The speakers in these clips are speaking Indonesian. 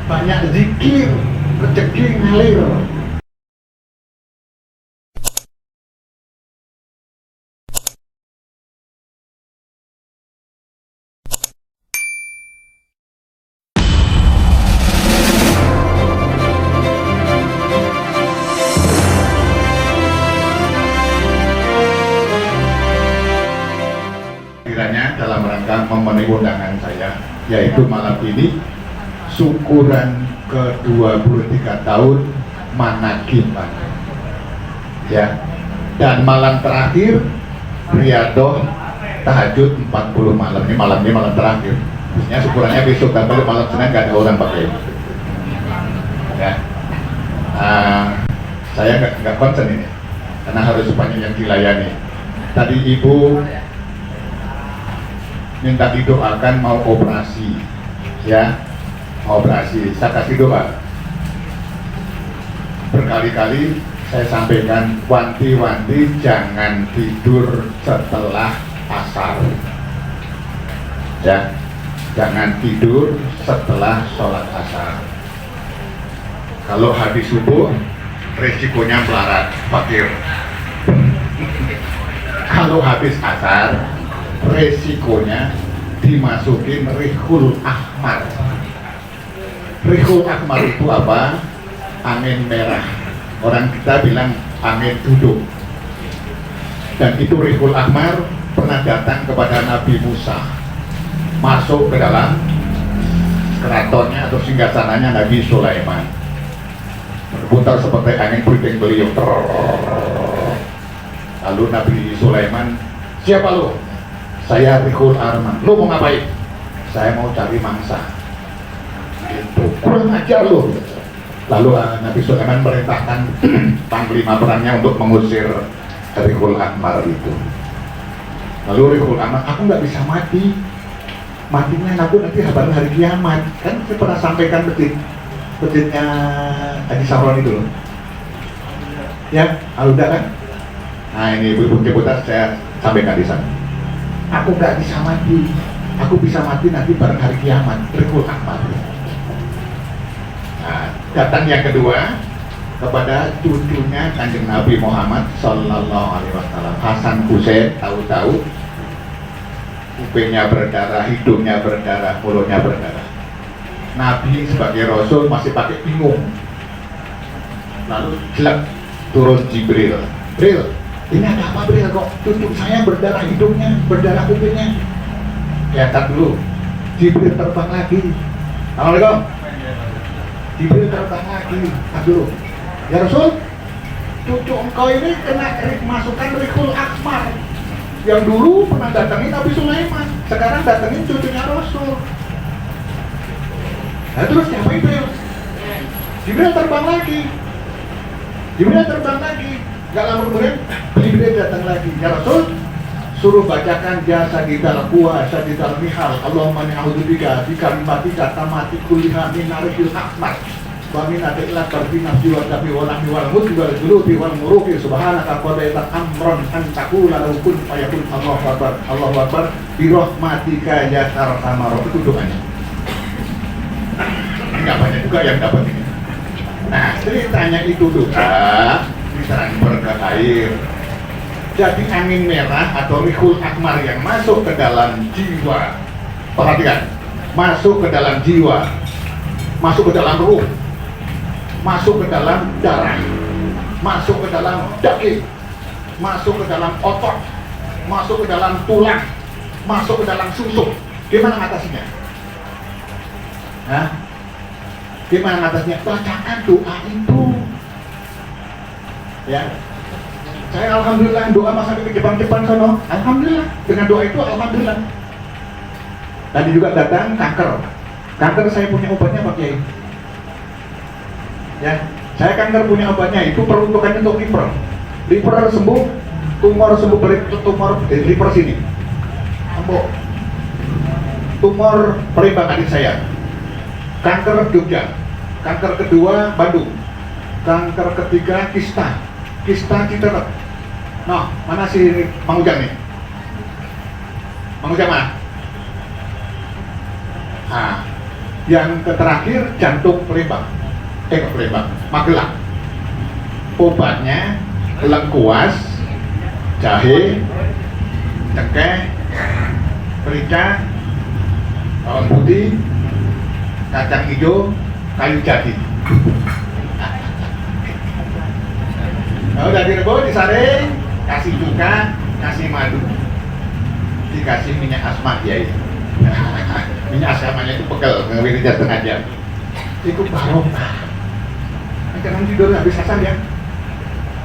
banyak zikir, rezeki ngalir. Kiranya dalam rangka memenuhi undangan saya, yaitu malam ini syukuran ke-23 tahun Manakiban, ya, dan malam terakhir Riyadhah tahajud 40 malam. Ini malam terakhir. Biasanya syukurannya besok, tapi malam Senin nggak ada orang pakai, ya. Saya nggak konsen ini karena harus semuanya yang dilayani. Tadi ibu minta didoakan mau operasi, ya, mau operasi. Saya kasih doa. Berkali-kali saya sampaikan, wanti-wanti jangan tidur setelah asar, ya, jangan tidur setelah sholat asar. Kalau habis subuh resikonya melarat, fakir. Kalau habis asar resikonya dimasukin Rihul Ahmar. Rihul Ahmar itu apa? Angin merah. Orang kita bilang angin duduk. Dan itu Rihul Ahmar pernah datang kepada Nabi Musa, masuk ke dalam keratonnya atau singgasananya Nabi Sulaiman, berputar seperti angin puting beliung. Lalu Nabi Sulaiman, siapa lu? Saya Rihul Ahmar. Lu mau ngapain? Saya mau cari mangsa. Itu kurang ajar lu. Lalu Nabi Sulaiman merintahkan panglima perangnya untuk mengusir Rihul Ahmar itu. Lalu Rihul Ahmar, aku nggak bisa mati. Matinya aku nanti hari kiamat. Kan saya pernah sampaikan masjidnya Haji Saron itu loh. Ya, udah kan? Nah ini bukti putar saya sampaikan di sana. Aku nggak bisa mati, aku bisa mati nanti bareng hari kiamat. Rihul Ahmar. Nah, datang yang kedua kepada cucunya Kanjeng Nabi Muhammad Sallallahu Alaihi Wasallam, Hasan Hussein. Tahu-tahu kupingnya berdarah, hidungnya berdarah, mulutnya berdarah. Nabi sebagai Rasul masih pakai bingung. Lalu jelek turun Jibril. Jibril, ini ada apa Bril? Kok cucu saya berdarah hidungnya, berdarah kupingnya? Ya, tar dulu. Jibril terbang lagi. Assalamualaikum. Jibril terbang lagi. Tar dulu. Ya Rasul, cucu engkau ini kena masukan Rihul Ahmar. Yang dulu pernah datangin Nabi Sulaiman, sekarang datangin cucunya Rasul. Nah terus siapa Jibril? Jibril terbang lagi. Jibril terbang lagi. Gak lama kemudian Jibril datang lagi. Ya Rasul, suruh bacakan jasa kita kuwa sadidal mihal Allahumma ni'audzubika bikalimatika tamati kulliha min narihil ahmar wa min adillah barbina jiwa tabi walami wal mudhi wal julubi wal muruki subhanaka qadaitan amron antakula lahukun fayakun Allahu Akbar birahmatika ya tarhamar. Itu doanya. Enggak banyak juga yang dapat ini. Nah ceritanya itu doa diserang berkah air. Jadi angin merah atau Rihul Ahmar yang masuk ke dalam jiwa, perhatikan, masuk ke dalam jiwa, masuk ke dalam ruh, masuk ke dalam darah, masuk ke dalam daging, masuk ke dalam otot, masuk ke dalam tulang, masuk ke dalam susu. Gimana ngatasinya? Hah? Gimana ngatasinya? Bacakan doa itu, ya. Saya alhamdulillah doa masa ke Jepang sono. Alhamdulillah dengan doa itu alhamdulillah. Tadi juga datang kanker. Kanker saya punya obatnya Pak Kiai. Ya, saya kanker punya obatnya itu peruntukannya untuk liver. Liver sembuh, tumor sembuh, tumor liver sini. Sembuh. Tumor perimbangan adik saya. Kanker Jogja. Kanker kedua Bandung. Kanker ketiga kista Citerep. Nah, mana si Mang Ujang nih? Mang Ujang mana? Nah, Yang terakhir jantung pelembang, pelembang, Magelang. Obatnya lengkuas, jahe, cengkeh, merica, bawang putih, kacang hijau, kayu jati. Nah, udah direbus, disaring, kasih cuka, kasih madu, dikasih minyak asma ya. Minyak asmanya itu pegel, ngewiritnya setengah jam. Itu barokah. Jangan tidur habis asam ya.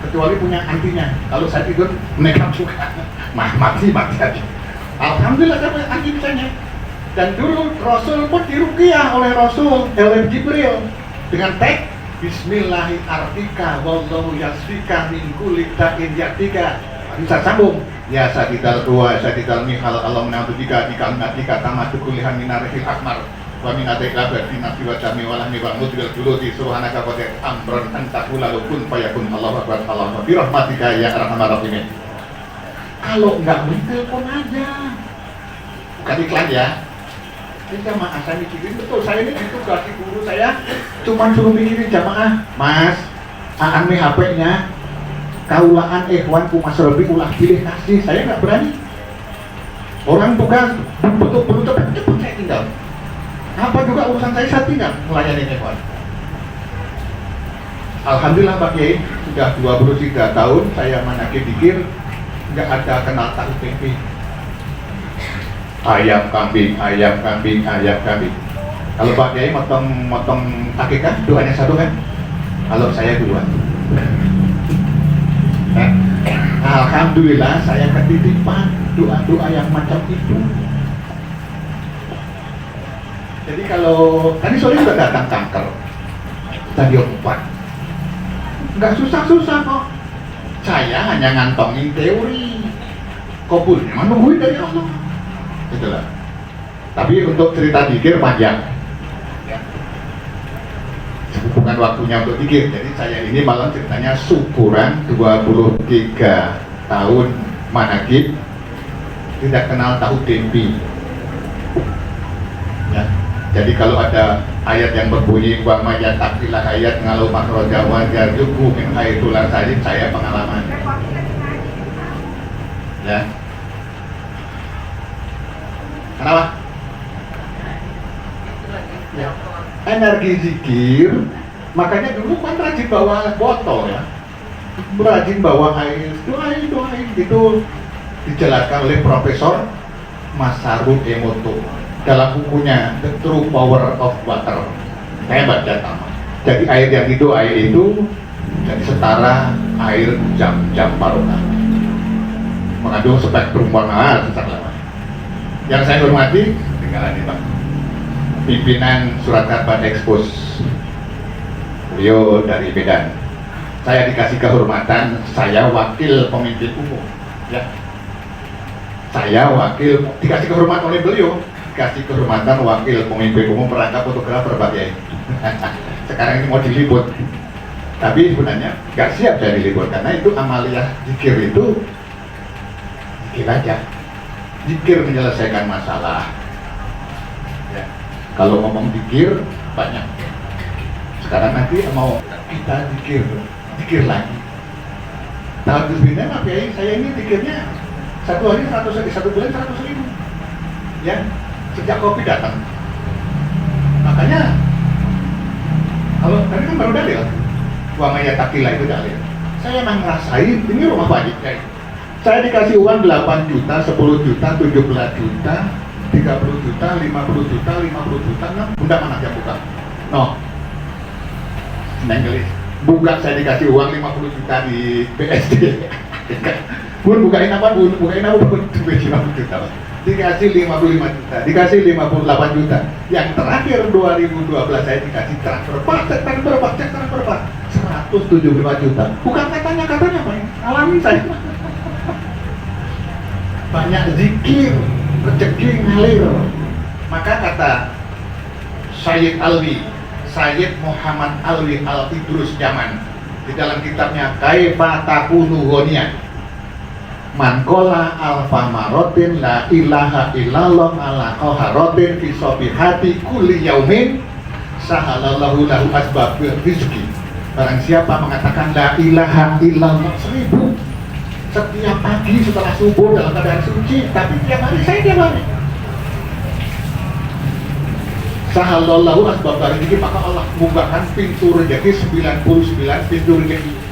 Kecuali punya antinya. Kalau saya tidur nekat juga, mati aja. Alhamdulillah saya anti bisanya. Dan dulu Rasul pun diruqyah oleh Rasul, oleh Jibril dengan teks Bismillahi artika wallahu yasfika min kulli da'in yatika. Bisa sambung. Ya sadidal tua, sadidal mihal Allah menabudika di kalmatika tamatu kulihan minarihil akmar wa minatik labar dinasi wa jami walahmi wa mudbil duluti suruhanaka kotek amron antaku lalu kun fayakun Allah akbar Allah birahmatika ya arhamar rahimin. Kalau enggak boleh telepon aja, bukan iklan ya. Ini jamaah saya mikirin betul, saya ini ditugasi guru saya cuma suruh mikirin jamaah, Mas aan nih HP-nya kaulaan ikhwan ku Mas Robi ulah pilih kasih, saya nggak berani. Orang tugas betul-betul cepet saya tinggal. Apa juga urusan saya tinggal melayani ikhwan. Alhamdulillah Pak Kiai, sudah 23 tahun saya manakib dikir, nggak ada kenal tahu tempe. Ayam kambing. Kalau Pak Kiai motong akikah, doanya satu kan? Kalau saya dua. Nah, alhamdulillah saya ketitipan doa-doa yang macam itu. Jadi kalau tadi sore sudah datang kanker stadium 4, nggak susah-susah kok. Saya hanya ngantongin teori, kabulnya menungguin dari Allah. Itulah. Tapi untuk cerita dikir panjang. Bukan waktunya untuk dikir. Jadi saya ini malam ceritanya syukuran 23 tahun manakib tidak kenal tahu tempe. Ya. Jadi kalau ada ayat yang berbunyi wa may yattaqillaha ayat ngalau makhraja wa yarzuqhu min haitsu la yahtasib, saya pengalaman. Ya. Kenapa? Ya. Energi zikir, makanya dulu kan rajin bawa botol ya, rajin bawa air, doain gitu, dijelaskan oleh Profesor Masaru Emoto dalam bukunya The True Power of Water. Saya baca sama. Jadi air yang itu jadi setara air jam-jam barokah, mengandung spektrum warna secara. Yang saya hormati, tinggalan ini Pak, pimpinan Surat Kabar Expos, beliau dari Medan. Saya dikasih kehormatan, saya wakil pemimpin umum, ya. Saya wakil, dikasih kehormatan oleh beliau, dikasih kehormatan wakil pemimpin umum perangkat fotografer Pak Kiai. Sekarang ini mau diliput, tapi sebenarnya nggak siap saya diliput karena itu amaliyah zikir itu zikir aja. Zikir menyelesaikan masalah. Ya. Kalau ngomong zikir banyak. Sekarang nanti mau kita zikir lagi. Tahun sebelumnya Pak Kiai, saya ini zikirnya satu hari 100 bulan 100.000. Ya, sejak Covid datang. Makanya kalau tadi kan baru dalil, wa may yattaqillaha itu dalil. Saya emang ngerasain ini rumah Pak Kiai. Saya dikasih uang 8 juta, 10 juta, 17 juta, 30 juta, 50 juta, 50 juta, bunda mana yang buka? No. Nenggelis. Buka saya dikasih uang 50 juta di BSD. Bun bukain apa bun? Bukain apa bun? 50 juta. Dikasih 55 juta, dikasih 58 juta. Yang terakhir 2012 saya dikasih transfer pak 175 juta. Bukan katanya Pak, alami saya. Banyak zikir, rezeki ngalir. Maka kata Sayyid Muhammad Alwi Al-Idrus Jaman di dalam kitabnya Kaifa Takunu Ghaniyan, Man qala alfa marotin la ilaha illallah ala qaharotin fi sobihati kulli yaumin sahalallahu lahu asbab rizki. Barang siapa mengatakan la ilaha illallah 1000 setiap pagi setelah subuh dalam keadaan suci, tapi tiap hari saya tiap hari sahalallahu asbab rizki, maka Allah membukakan pintu rezeki 99 pintu rezeki.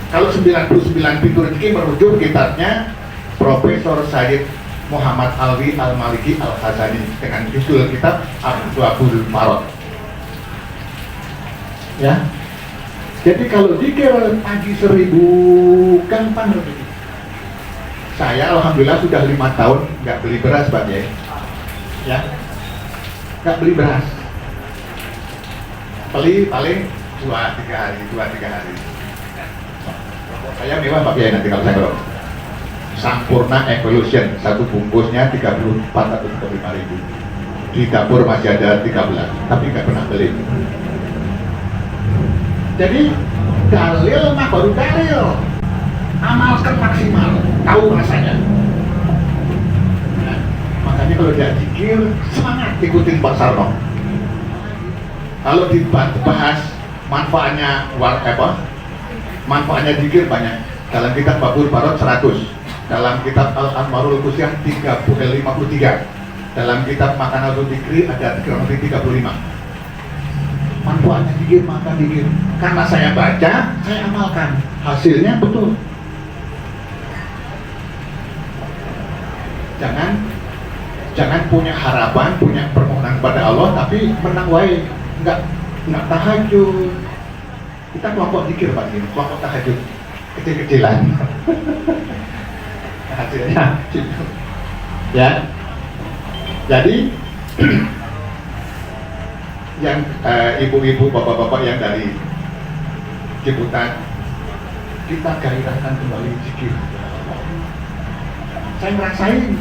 Kalau 99 pintu rezeki merujuk kitabnya Profesor Sayyid Muhammad Alwi Al-Maliki Al-Khazani dengan judul kitab Abwaabul Marot. Ya. Jadi kalau zikir pagi 1000 gampang rezeki. Saya alhamdulillah sudah 5 tahun nggak beli beras Pak ya. Nggak beli beras. Beli paling 2-3 hari. Saya mewah Pak Kiai nanti kalau saya kalau Sampurna Evolution satu bungkusnya 34 atau 35 ribu. Di dapur masih ada 13, tapi nggak pernah beli. Jadi dalil mah baru dalil, amalkan maksimal, tahu rasanya. Nah, makanya kalau dia zikir semangat ikutin Pak Sarno. Kalau dibahas manfaatnya manfaatnya zikir banyak. Dalam kitab Babul Barot 100, dalam kitab Al-Anwarul Qusyah 53, dalam kitab Makanatul Dzikri ada kurang lebih 35. Manfaatnya zikir, maka zikir. Karena saya baca, saya amalkan. Hasilnya betul. Jangan punya harapan, punya permohonan kepada Allah, tapi menang wae, nggak tahajud. Kita kelompok zikir Pak ini, kelompok tahajud kecil-kecilan. Hasilnya ya. Jadi yang ibu-ibu, bapak-bapak yang dari Ciputat, kita gairahkan kembali zikir. Saya ngerasain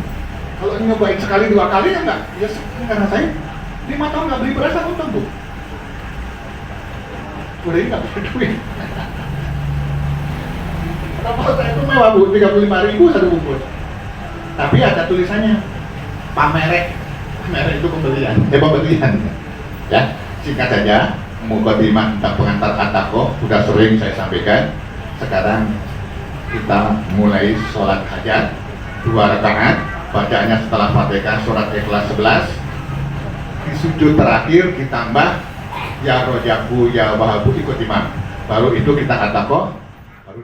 kalau nyobain sekali 2 kali ya enggak ngerasain. 5 tahun nggak beli beras aku tentu. Udah ini nggak punya duit. Kenapa saya itu mewah Bu, 35.000 satu bungkus. Tapi ada tulisannya pamerek itu pembelian. Ya, singkat saja, mukadimah tentang pengantar at-taqwa sudah sering saya sampaikan. Sekarang kita mulai sholat hajat 2 rakaat, bacaannya setelah Fatihah surat Ikhlas 11. Di sujud terakhir ditambah ya Rojaku ya Wahabu ikut imam. Baru itu kita at-taqwa. Baru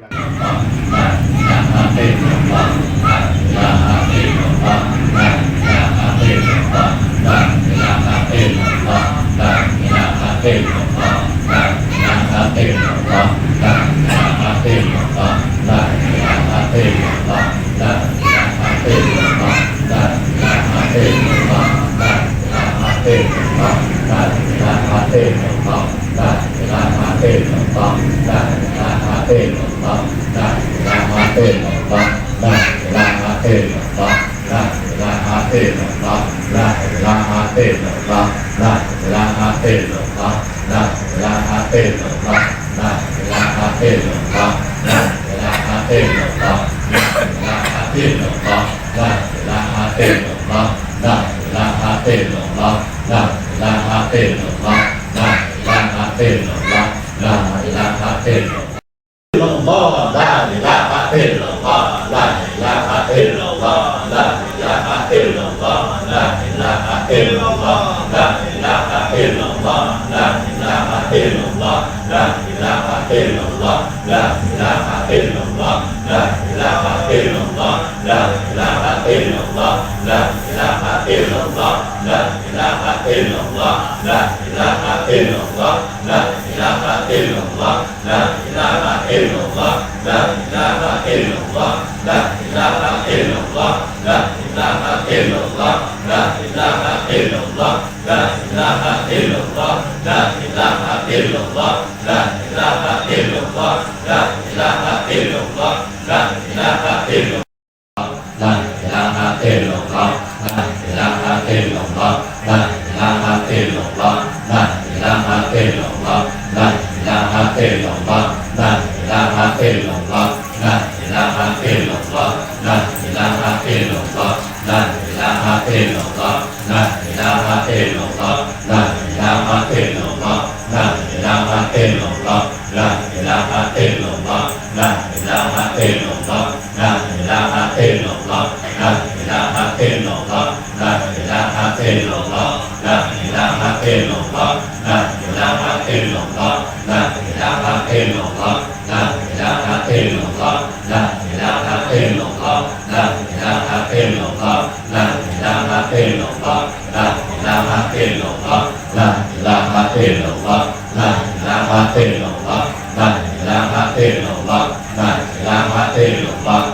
illallah, la ilaha illallah, la ilaha illallah, la ilaha illallah, la ilaha illallah, la ilaha illallah, la ilaha illallah, la ilaha illallah, la ilaha illallah, la ilaha illallah, la ilaha illallah, la ilaha illallah, la ilaha illallah, la ilaha illallah, la ilaha illallah, la ilaha illallah, la ilaha illallah, la ilaha illallah,